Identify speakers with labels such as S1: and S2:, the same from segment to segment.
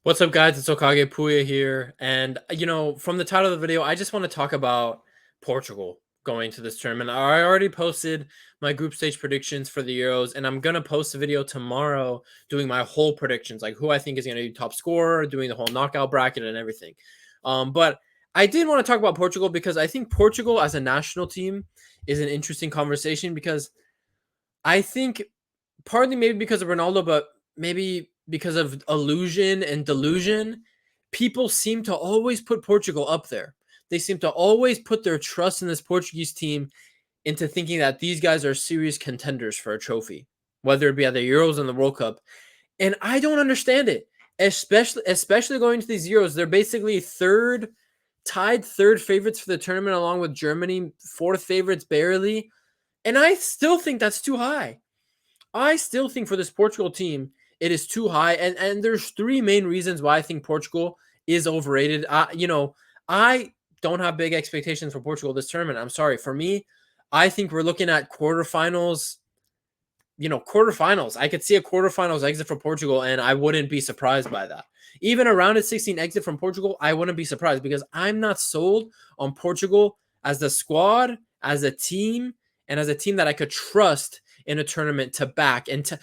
S1: What's up, guys? It's Okage Puya here. And, from the title of the video, I just want to talk about Portugal going to this tournament. I already posted my group stage predictions for the Euros, and I'm going to post a video tomorrow doing my whole predictions, like who I think is going to be top scorer, doing the whole knockout bracket and everything. But I did want to talk about Portugal because I think Portugal as a national team is an interesting conversation because I think partly maybe because of Ronaldo, but maybe because of illusion and delusion, people seem to always put Portugal up there. They seem to always put their trust in this Portuguese team into thinking that these guys are serious contenders for a trophy, whether it be at the Euros and the World Cup. And I don't understand it, especially going to these Euros. They're basically tied third favorites for the tournament, along with Germany, fourth favorites barely. And I still think that's too high. I still think for this Portugal team, it is too high. And there's three main reasons why I think Portugal is overrated. I don't have big expectations for Portugal this tournament. I'm sorry. For me, I think we're looking at quarterfinals. Quarterfinals. I could see a quarterfinals exit for Portugal, and I wouldn't be surprised by that. Even a round of 16 exit from Portugal, I wouldn't be surprised because I'm not sold on Portugal as the squad, as a team, and as a team that I could trust in a tournament to back. And to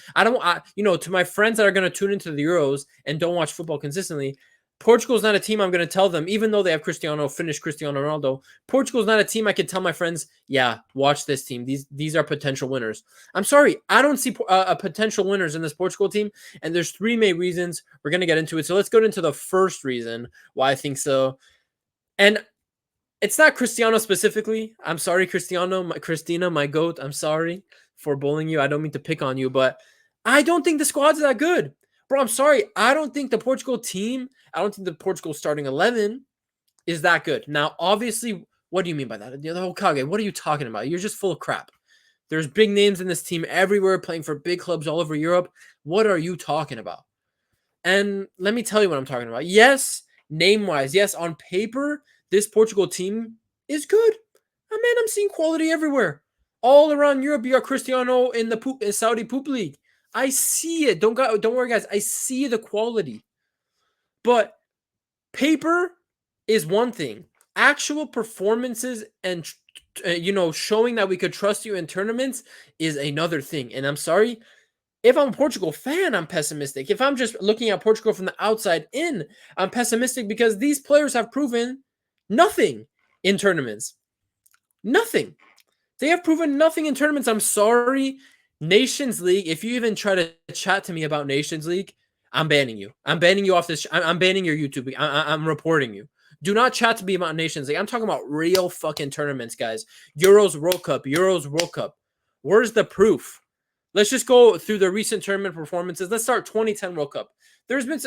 S1: my friends that are going to tune into the Euros and don't watch football consistently, Portugal's not a team I'm going to tell them, even though they have finished Cristiano Ronaldo. Portugal's not a team I could tell my friends, yeah, watch this team. These are potential winners. I'm sorry, I don't see potential winners in this Portugal team, and there's three main reasons. We're going to get into it. So let's go into the first reason why I think so. And it's not Cristiano specifically. I'm sorry, Christina, my goat. I'm sorry for bullying you. I don't mean to pick on you, but I don't think the squad's that good. Bro, I'm sorry. I don't think the Portugal team, I don't think the Portugal starting 11 is that good. Now, obviously, what do you mean by that? The Hokage, what are you talking about? You're just full of crap. There's big names in this team everywhere playing for big clubs all over Europe. What are you talking about? And let me tell you what I'm talking about. Yes, name-wise, yes, on paper, this Portugal team is good. I'm seeing quality everywhere. All around Europe, you got Cristiano in the Saudi Poop League. I see it. Don't worry, guys. I see the quality. But paper is one thing. Actual performances and showing that we could trust you in tournaments is another thing. And I'm sorry, if I'm a Portugal fan, I'm pessimistic. If I'm just looking at Portugal from the outside in, I'm pessimistic because these players have proven nothing in tournaments. Nothing. They have proven nothing in tournaments. I'm sorry. Nations League, if you even try to chat to me about Nations League, I'm banning you. I'm banning you off this. I'm banning your YouTube. I'm reporting you. Do not chat to me about Nations League. I'm talking about real fucking tournaments, guys. Euros, World Cup. Euros, World Cup. Where's the proof? Let's just go through the recent tournament performances. Let's start 2010 World Cup. There's been,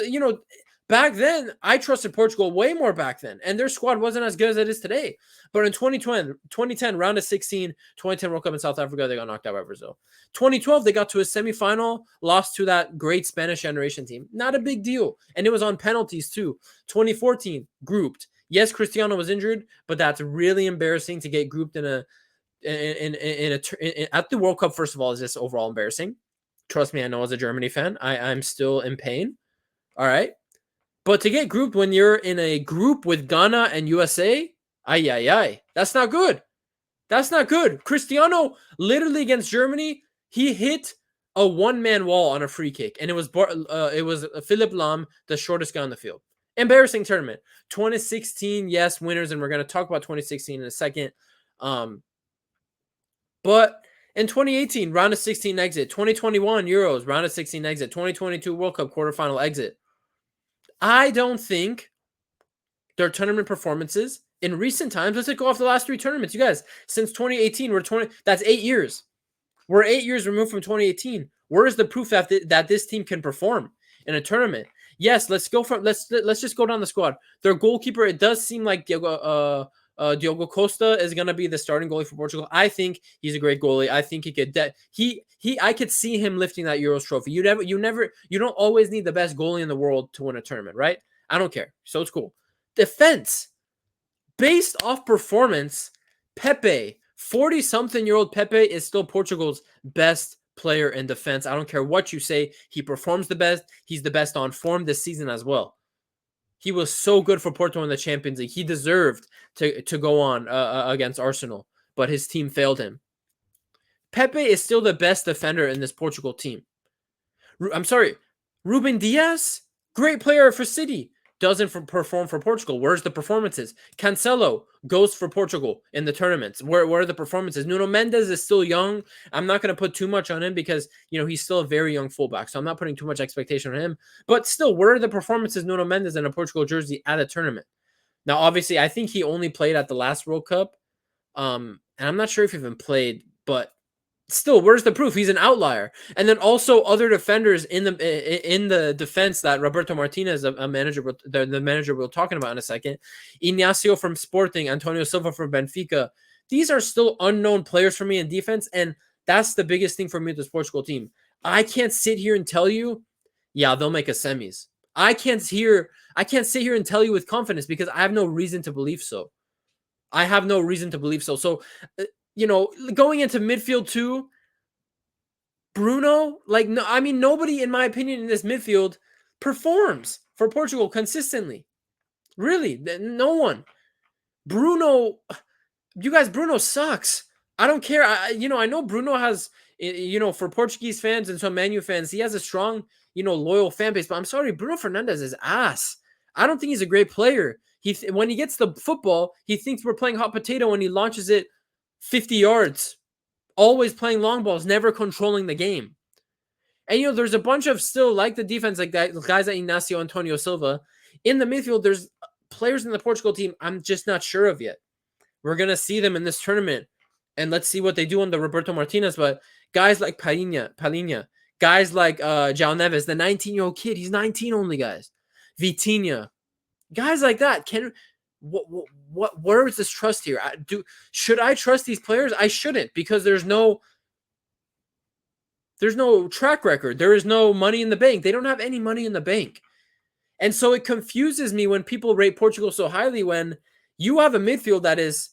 S1: back then, I trusted Portugal way more back then, and their squad wasn't as good as it is today. But in 2010, round of 16, 2010 World Cup in South Africa, they got knocked out by Brazil. 2012, they got to a semifinal, lost to that great Spanish generation team. Not a big deal. And it was on penalties, too. 2014, grouped. Yes, Cristiano was injured, but that's really embarrassing to get grouped at the World Cup. First of all, is just overall embarrassing. Trust me, I know as a Germany fan, I'm still in pain. All right. But to get grouped when you're in a group with Ghana and USA, that's not good. That's not good. Cristiano, literally against Germany, he hit a one-man wall on a free kick, and it was Philipp Lahm, the shortest guy on the field. Embarrassing tournament. 2016, yes, winners, and we're going to talk about 2016 in a second. But in 2018, round of 16 exit. 2021 Euros, round of 16 exit. 2022 World Cup quarterfinal exit. I don't think their tournament performances in recent times, let's go off the last three tournaments. You guys, since 2018, that's 8 years. We're 8 years removed from 2018. Where is the proof that this team can perform in a tournament? Yes, let's just go down the squad. Their goalkeeper, it does seem like Diogo Costa is going to be the starting goalie for Portugal. I think he's a great goalie. I think he could I could see him lifting that Euros trophy. You don't always need the best goalie in the world to win a tournament, right? I don't care. So it's cool. Defense. Based off performance, Pepe, 40-something-year-old Pepe is still Portugal's best player in defense. I don't care what you say. He performs the best. He's the best on form this season as well. He was so good for Porto in the Champions League. He deserved to go on against Arsenal, but his team failed him. Pepe is still the best defender in this Portugal team. I'm sorry, Ruben Diaz, great player for City, doesn't perform for Portugal. Where's the performances? Cancelo goes for Portugal in the tournaments. Where are the performances? Nuno Mendes is still young. I'm not going to put too much on him because, he's still a very young fullback. So I'm not putting too much expectation on him. But still, where are the performances Nuno Mendes in a Portugal jersey at a tournament? Now, obviously, I think he only played at the last World Cup. And I'm not sure if he even played, but still, where's the proof? He's an outlier. And then also other defenders in the defense that Roberto Martinez, a manager, the manager we're talking about in a second, Ignacio from Sporting, Antonio Silva from Benfica. These are still unknown players for me in defense, and that's the biggest thing for me with this Portugal team. I can't sit here and tell you, yeah, they'll make a semis. I can't sit here and tell you with confidence because I have no reason to believe so. I have no reason to believe so. So, going into midfield too, Bruno, nobody, in my opinion, in this midfield performs for Portugal consistently. Really, no one. Bruno sucks. I don't care. I know Bruno has, for Portuguese fans and some Man U fans, he has a strong, loyal fan base. But I'm sorry, Bruno Fernandes is ass. I don't think he's a great player. When he gets the football, he thinks we're playing hot potato and he launches it 50 yards. Always playing long balls, never controlling the game. And, there's a bunch of still like the defense, like that, guys like Ignacio, Antonio Silva. In the midfield, there's players in the Portugal team I'm just not sure of yet. We're going to see them in this tournament. And let's see what they do under Roberto Martinez. But guys like Palhinha, guys like João Neves, the 19-year-old kid, he's 19 only, guys. Vitinha, guys like that. Where is this trust here? Should I trust these players? I shouldn't, because there's no track record. There is no money in the bank. They don't have any money in the bank. And so it confuses me when people rate Portugal so highly when you have a midfield that is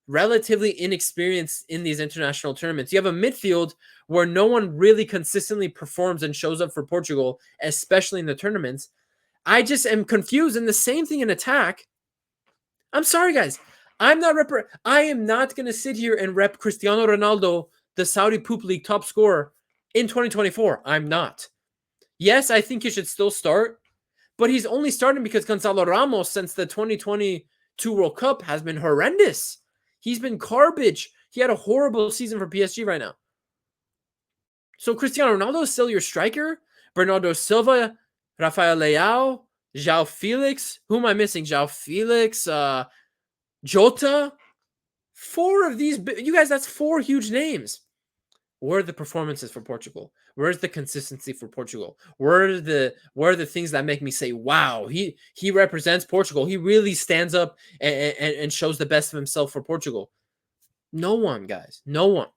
S1: relatively inexperienced in these international tournaments. You have a midfield where no one really consistently performs and shows up for Portugal, especially in the tournaments. I just am confused. And the same thing in attack. I'm sorry, guys. I am not going to sit here and rep Cristiano Ronaldo, the Saudi Poop League top scorer, in 2024. I'm not. Yes, I think he should still start, but he's only starting because Gonzalo Ramos, since the 2022 World Cup, has been horrendous. He's been garbage. He had a horrible season for PSG right now. So Cristiano Ronaldo is still your striker. Bernardo Silva, Rafael Leao, João Felix. Who am I missing? João Felix, Jota. 4 of these. You guys, that's 4 huge names. Where are the performances for Portugal? Where's the consistency for Portugal? Where are the things that make me say, wow, he represents Portugal. He really stands up and shows the best of himself for Portugal. No one, guys. No one.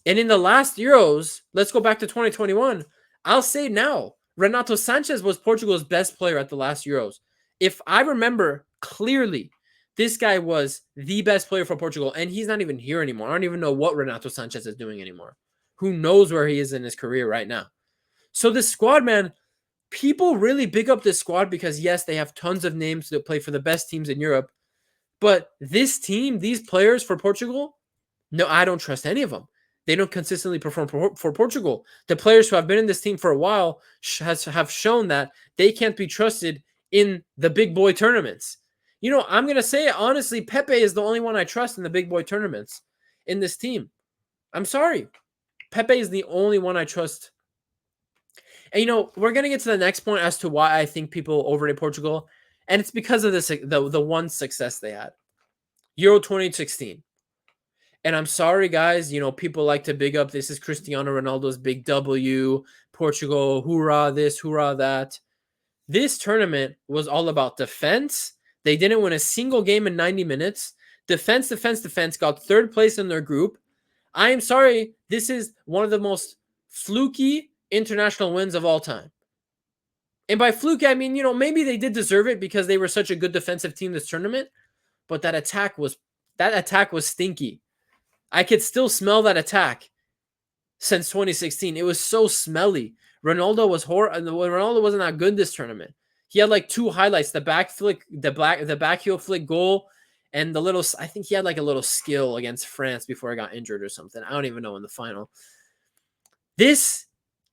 S1: And in the last Euros, let's go back to 2021. I'll say now, Renato Sanchez was Portugal's best player at the last Euros. If I remember clearly, this guy was the best player for Portugal, and he's not even here anymore. I don't even know what Renato Sanchez is doing anymore. Who knows where he is in his career right now? So this squad, man, people really big up this squad because, yes, they have tons of names that play for the best teams in Europe. But this team, these players for Portugal, no, I don't trust any of them. They don't consistently perform for Portugal. The players who have been in this team for a while have shown that they can't be trusted in the big boy tournaments. I'm going to say it honestly, Pepe is the only one I trust in the big boy tournaments in this team. I'm sorry. Pepe is the only one I trust. And, we're going to get to the next point as to why I think people overrate Portugal. And it's because of the one success they had. Euro 2016. And I'm sorry, guys, people like to big up, this is Cristiano Ronaldo's big W, Portugal, hoorah this, hoorah that. This tournament was all about defense. They didn't win a single game in 90 minutes. Defense, got 3rd place in their group. I am sorry, this is one of the most fluky international wins of all time. And by fluky, I mean, maybe they did deserve it because they were such a good defensive team this tournament, but that attack was stinky. I could still smell that attack since 2016. It was so smelly. Ronaldo wasn't that good this tournament. He had like two highlights: the back flick, the back heel flick goal, and the little. I think he had like a little skill against France before he got injured or something. I don't even know in the final. This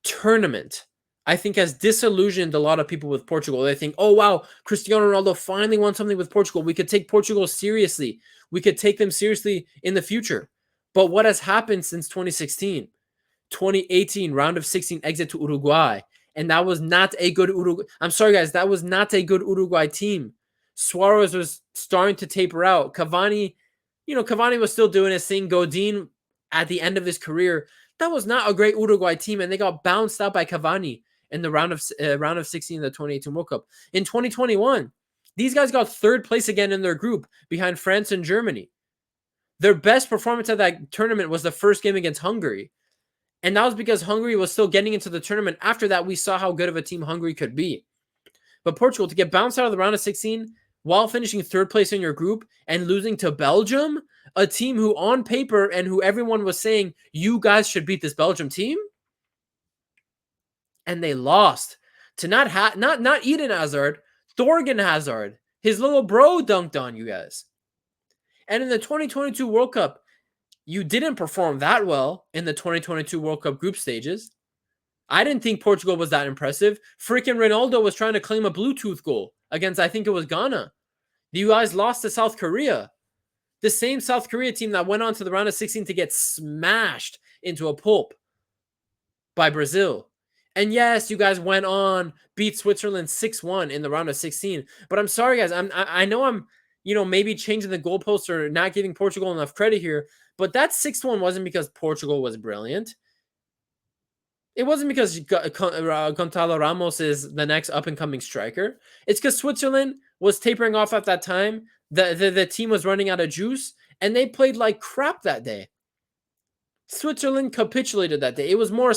S1: tournament, I think, has disillusioned a lot of people with Portugal. They think, oh, wow, Cristiano Ronaldo finally won something with Portugal. We could take Portugal seriously. We could take them seriously in the future. But what has happened since 2016? 2018, round of 16 exit to Uruguay. And that was not a good Uruguay. I'm sorry, guys. That was not a good Uruguay team. Suarez was starting to taper out. Cavani, Cavani was still doing his thing. Godin, at the end of his career, that was not a great Uruguay team, and they got bounced out by Cavani in the round of 16 of the 2018 World Cup. In 2021, these guys got third place again in their group behind France and Germany. Their best performance at that tournament was the first game against Hungary, and that was because Hungary was still getting into the tournament. After that, we saw how good of a team Hungary could be. But Portugal, to get bounced out of the round of 16 while finishing third place in your group and losing to Belgium, a team who on paper and who everyone was saying, you guys should beat this Belgium team. And they lost to not Eden Hazard, Thorgan Hazard. His little bro dunked on you guys. And in the 2022 World Cup, you didn't perform that well in the 2022 World Cup group stages. I didn't think Portugal was that impressive. Freaking Ronaldo was trying to claim a Bluetooth goal against, I think it was Ghana. You guys lost to South Korea. The same South Korea team that went on to the round of 16 to get smashed into a pulp by Brazil. And yes, you guys went on, beat Switzerland 6-1 in the round of 16. But I'm sorry, guys. I know I'm, maybe changing the goalposts or not giving Portugal enough credit here. But that 6-1 wasn't because Portugal was brilliant. It wasn't because Gonçalo Ramos is the next up-and-coming striker. It's because Switzerland was tapering off at that time. The team was running out of juice, and they played like crap that day. Switzerland capitulated that day. It was more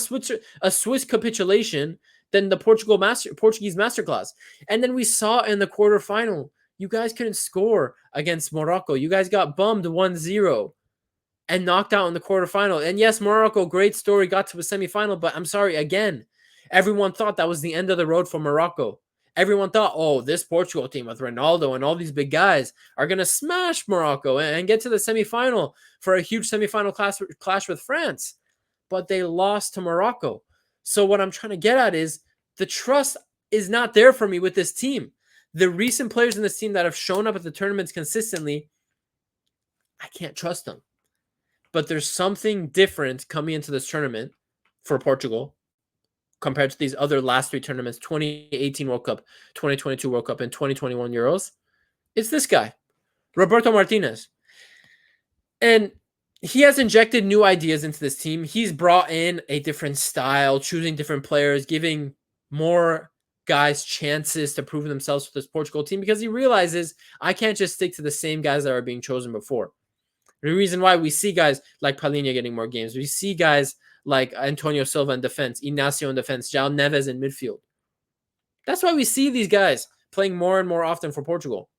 S1: a Swiss capitulation than the Portuguese masterclass. And then we saw in the quarterfinal, you guys couldn't score against Morocco. You guys got bummed 1-0 and knocked out in the quarterfinal. And yes, Morocco, great story, got to a semifinal, but I'm sorry, again, everyone thought that was the end of the road for Morocco. Everyone thought, oh, this Portugal team with Ronaldo and all these big guys are going to smash Morocco and get to the semifinal for a huge semifinal clash with France. But they lost to Morocco. So what I'm trying to get at is the trust is not there for me with this team. The recent players in this team that have shown up at the tournaments consistently, I can't trust them. But there's something different coming into this tournament for Portugal compared to these other last three tournaments, 2018 World Cup, 2022 World Cup, and 2021 Euros. It's this guy, Roberto Martinez. And he has injected new ideas into this team. He's brought in a different style, choosing different players, giving more guys chances to prove themselves with this Portugal team because he realizes I can't just stick to the same guys that are being chosen before. The reason why we see guys like Palhinha getting more games, we see guys like Antonio Silva in defense, Ignacio in defense, João Neves in midfield. That's why we see these guys playing more and more often for Portugal.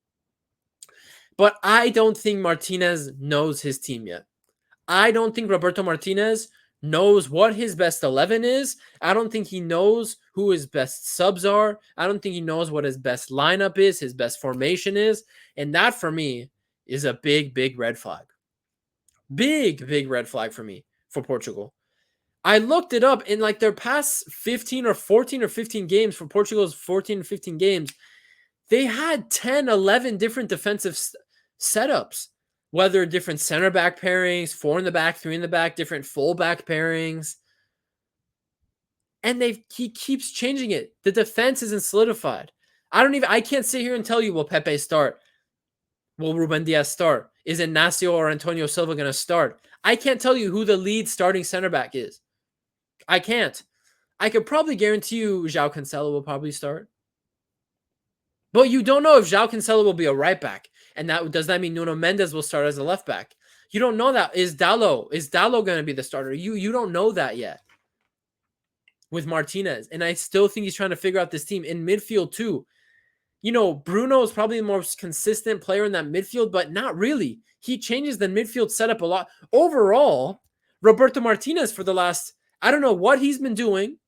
S1: But I don't think Martinez knows his team yet. I don't think Roberto Martinez knows what his best 11 is. I don't think he knows who his best subs are. I don't think he knows what his best lineup is, his best formation is. And that, for me, is a big, big red flag. Big, big red flag for me, for Portugal. I looked it up in like their past 14 or 15 games for Portugal's 14 or 15 games. They had 10, 11 different defensive setups, whether different center back pairings, 4 in the back, 3 in the back, different full back pairings. And he keeps changing it. The defense isn't solidified. I can't sit here and tell you, will Pepe start? Will Ruben Diaz start? Is Ignacio or Antonio Silva going to start? I can't tell you who the lead starting center back is. I can't. I could probably guarantee you João Cancelo will probably start. But you don't know if João Cancelo will be a right back. And does that mean Nuno Mendes will start as a left back? You don't know that. Is Dalot going to be the starter? You don't know that yet with Martinez. And I still think he's trying to figure out this team in midfield too. Bruno is probably the most consistent player in that midfield, but not really. He changes the midfield setup a lot. Overall, Roberto Martinez for the last, I don't know what he's been doing,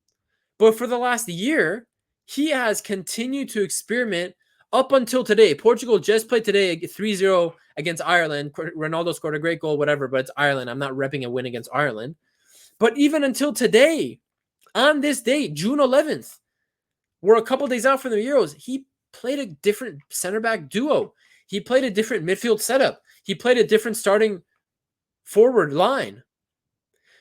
S1: but for the last year, he has continued to experiment up until today. Portugal just played today 3-0 against Ireland. Ronaldo scored a great goal, whatever, but it's Ireland. I'm not repping a win against Ireland. But even until today, on this date, June 11th, we're a couple days out from the Euros, he played a different center back duo. He played a different midfield setup. He played a different starting forward line.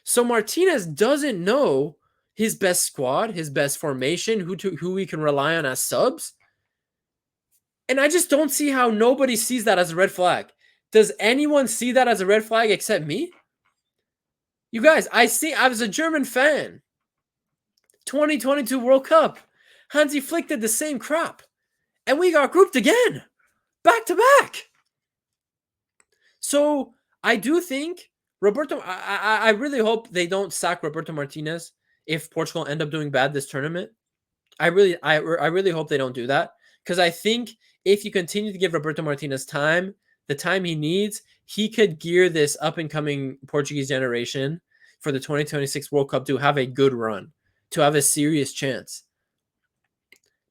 S1: So Martinez doesn't know his best squad, his best formation, who we can rely on as subs. And I just don't see how nobody sees that as a red flag. Does anyone see that as a red flag except me? You guys, I was a German fan. 2022 World Cup. Hansi Flick did the same crap. And we got grouped again. Back to back. So I do think I really hope they don't sack Roberto Martinez if Portugal end up doing bad this tournament. I really hope they don't do that, because I think if you continue to give Roberto Martinez time, the time he needs, he could gear this up-and-coming Portuguese generation for the 2026 World Cup to have a good run, to have a serious chance.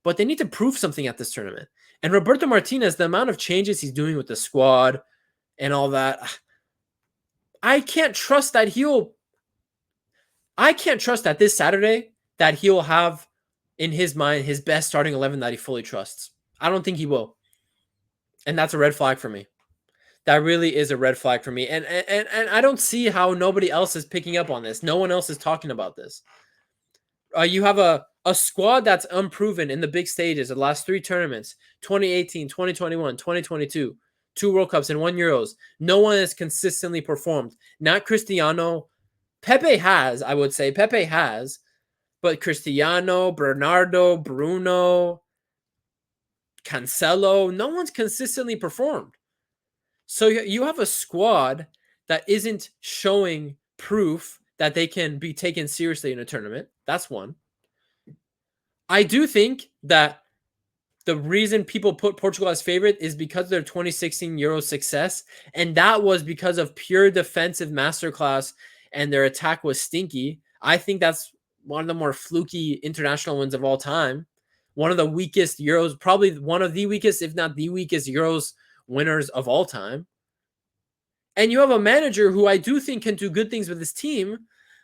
S1: But they need to prove something at this tournament. And Roberto Martinez, the amount of changes he's doing with the squad and all that, I can't trust that this Saturday that he'll have in his mind his best starting 11 that he fully trusts. I don't think he will. And that's a red flag for me. That really is a red flag for me. And I don't see how nobody else is picking up on this. No one else is talking about this. You have a squad that's unproven in the big stages, the last 3 tournaments, 2018, 2021, 2022, 2 World Cups and 1 Euros. No one has consistently performed. Not Cristiano. Pepe has, I would say. Pepe has. But Cristiano, Bernardo, Bruno, Cancelo, no one's consistently performed. So you have a squad that isn't showing proof that they can be taken seriously in a tournament. That's one. I do think that the reason people put Portugal as favorite is because of their 2016 Euro success, and that was because of pure defensive masterclass, and their attack was stinky. I think that's one of the more fluky international wins of all time. One of the weakest Euros, probably one of the weakest, if not the weakest Euros winners of all time. And you have a manager who I do think can do good things with his team,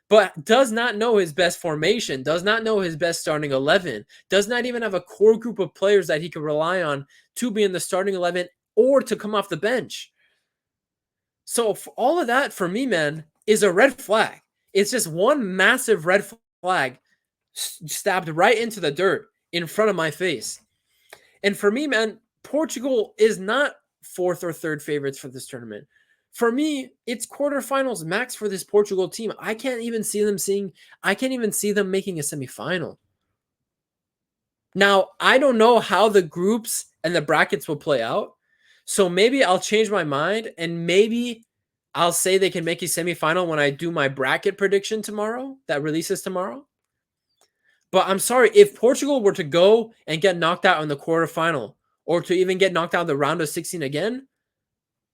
S1: but does not know his best formation, does not know his best starting 11, does not even have a core group of players that he can rely on to be in the starting 11 or to come off the bench. So for all of that, for me, man, is a red flag. It's just one massive red flag stabbed right into the dirt in front of my face. And for me, man, Portugal is not 4th or 3rd favorites for this tournament. For me, it's quarterfinals max for this Portugal team. I can't even see them making a semifinal. Now, I don't know how the groups and the brackets will play out. So maybe I'll change my mind and maybe I'll say they can make a semifinal when I do my bracket prediction tomorrow that releases tomorrow. But I'm sorry, if Portugal were to go and get knocked out in the quarterfinal or to even get knocked out in the round of 16 again,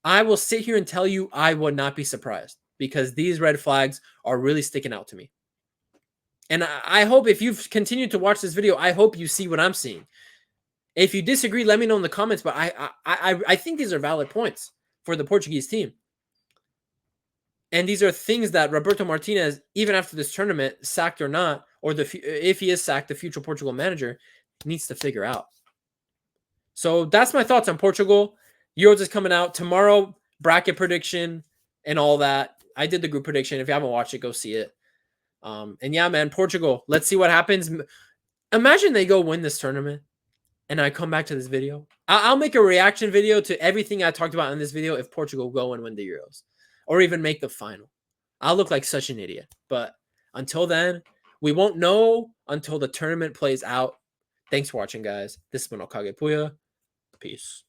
S1: I will sit here and tell you I would not be surprised, because these red flags are really sticking out to me. And I hope if you've continued to watch this video, I hope you see what I'm seeing. If you disagree, let me know in the comments, but I think these are valid points for the Portuguese team. And these are things that Roberto Martinez, even after this tournament, sacked or not, or if he is sacked, the future Portugal manager needs to figure out. So that's my thoughts on Portugal. Euros is coming out tomorrow, bracket prediction and all that. I did the group prediction. If you haven't watched it, go see it. And yeah, man, Portugal, let's see what happens. Imagine they go win this tournament and I come back to this video. I'll make a reaction video to everything I talked about in this video if Portugal go and win the Euros or even make the final. I'll look like such an idiot. But until then, we won't know until the tournament plays out. Thanks for watching, guys. This has been Okage Puya. Peace.